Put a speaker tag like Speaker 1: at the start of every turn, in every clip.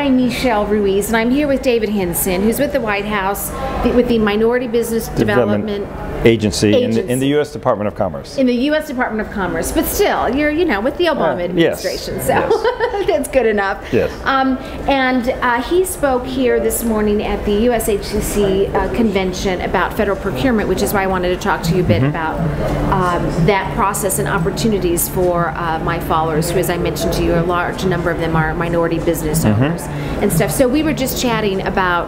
Speaker 1: I'm Michelle Ruiz, and I'm here with David Hinson, who's with the White House, with the Minority Business Development
Speaker 2: Agency. In the U.S. Department of Commerce.
Speaker 1: In the U.S. Department of Commerce, but still, you're, with the Obama administration,
Speaker 2: yes,
Speaker 1: so
Speaker 2: yes.
Speaker 1: that's good enough.
Speaker 2: Yes.
Speaker 1: And he spoke here this morning at the USHCC convention about federal procurement, which is why I wanted to talk to you a bit about that process and opportunities for my followers, who, as I mentioned to you, a large number of them are minority business owners and stuff. So we were just chatting about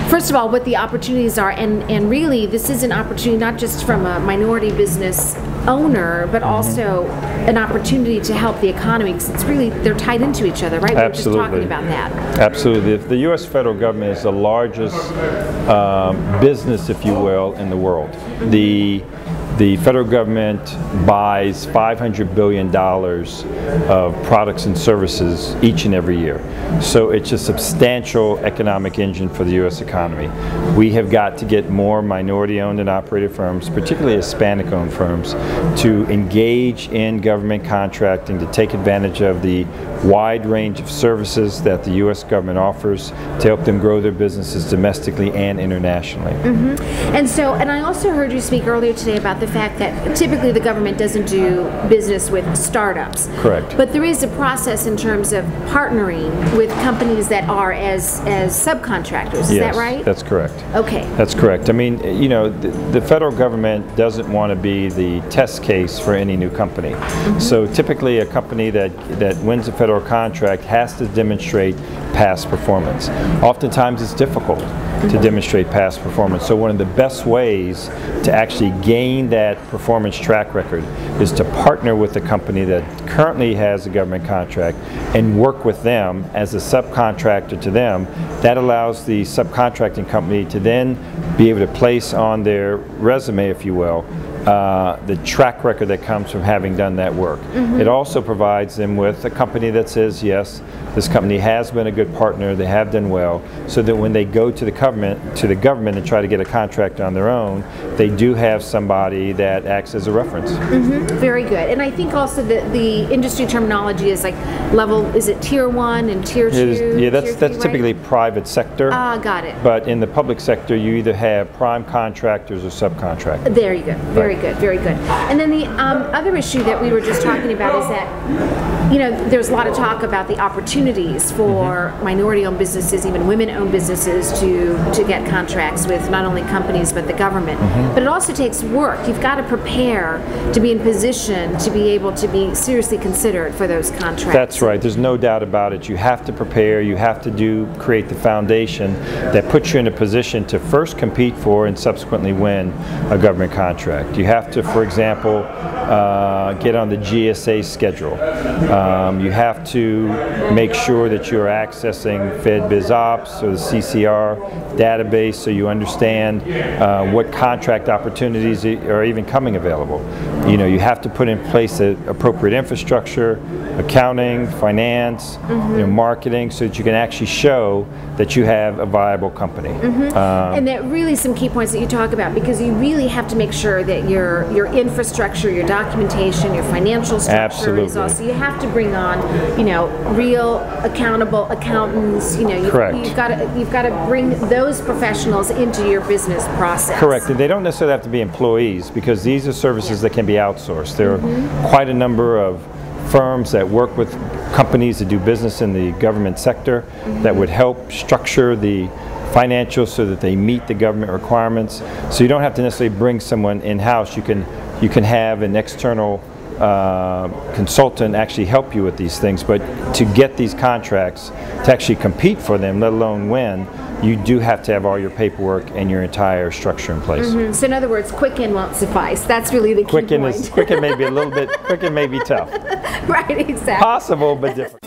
Speaker 1: first of all, what the opportunities are, and really this is an opportunity not just from a minority business owner, but also an opportunity to help the economy, because it's really, they're tied into each other, right?
Speaker 2: Absolutely.
Speaker 1: We were just talking about that.
Speaker 2: Absolutely. The U.S. federal government is the largest business, if you will, in the world. The federal government buys $500 billion of products and services each and every year. So it's a substantial economic engine for the U.S. economy. We have got to get more minority-owned and operated firms, particularly Hispanic-owned firms, to engage in government contracting, to take advantage of the wide range of services that the U.S. government offers to help them grow their businesses domestically and internationally.
Speaker 1: And I also heard you speak earlier today about the fact that typically the government doesn't do business with startups.
Speaker 2: Correct.
Speaker 1: But there is a process in terms of partnering with companies that are as subcontractors. Is that right?
Speaker 2: That's correct.
Speaker 1: Okay.
Speaker 2: That's correct. I mean, the federal government doesn't want to be the test case for any new company. So typically a company that wins a federal contract has to demonstrate past performance. Oftentimes it's difficult to demonstrate past performance. So one of the best ways to actually gain that performance track record is to partner with a company that currently has a government contract and work with them as a subcontractor to them. That allows the subcontracting company to then be able to place on their resume, if you will, the track record that comes from having done that work. It also provides them with a company that says, yes, this company has been a good partner, they have done well, so that when they go to the government and try to get a contract on their own, they do have somebody that acts as a reference.
Speaker 1: Very good. And I think also that the industry terminology is like level, is it tier 1 and tier 2?
Speaker 2: Yeah, that's typically private sector.
Speaker 1: Got it.
Speaker 2: But in the public sector, you either have prime contractors or subcontractors.
Speaker 1: There you go. Very good, very good. And then the other issue that we were just talking about is that, there's a lot of talk about the opportunities for minority-owned businesses, even women-owned businesses, to get contracts with not only companies but the government. But it also takes work. You've got to prepare to be in position to be able to be seriously considered for those contracts.
Speaker 2: That's right. There's no doubt about it. You have to prepare. You have to create the foundation that puts you in a position to first compete for and subsequently win a government contract. You have to, for example, get on the GSA schedule. You have to make sure that you're accessing FedBizOpps or the CCR database, so you understand what contract opportunities are even coming available. You have to put in place the appropriate infrastructure, accounting, finance, marketing, so that you can actually show that you have a viable company.
Speaker 1: And that really some key points that you talk about, because you really have to make sure that your infrastructure, your documentation, your financial structure is also, you have to bring on, real accountable accountants.
Speaker 2: Correct.
Speaker 1: You've got to bring those professionals into your business process.
Speaker 2: Correct. And they don't necessarily have to be employees, because these are services that can be outsourced. There are quite a number of firms that work with companies that do business in the government sector that would help structure the financials so that they meet the government requirements. So you don't have to necessarily bring someone in-house. You can have an external consultant actually help you with these things, but to get these contracts, to actually compete for them, let alone win, you do have to have all your paperwork and your entire structure in place.
Speaker 1: So in other words, Quicken won't suffice. That's really the key point.
Speaker 2: Quicken may be a little bit, Quicken may be tough.
Speaker 1: Right, exactly.
Speaker 2: Possible, but different.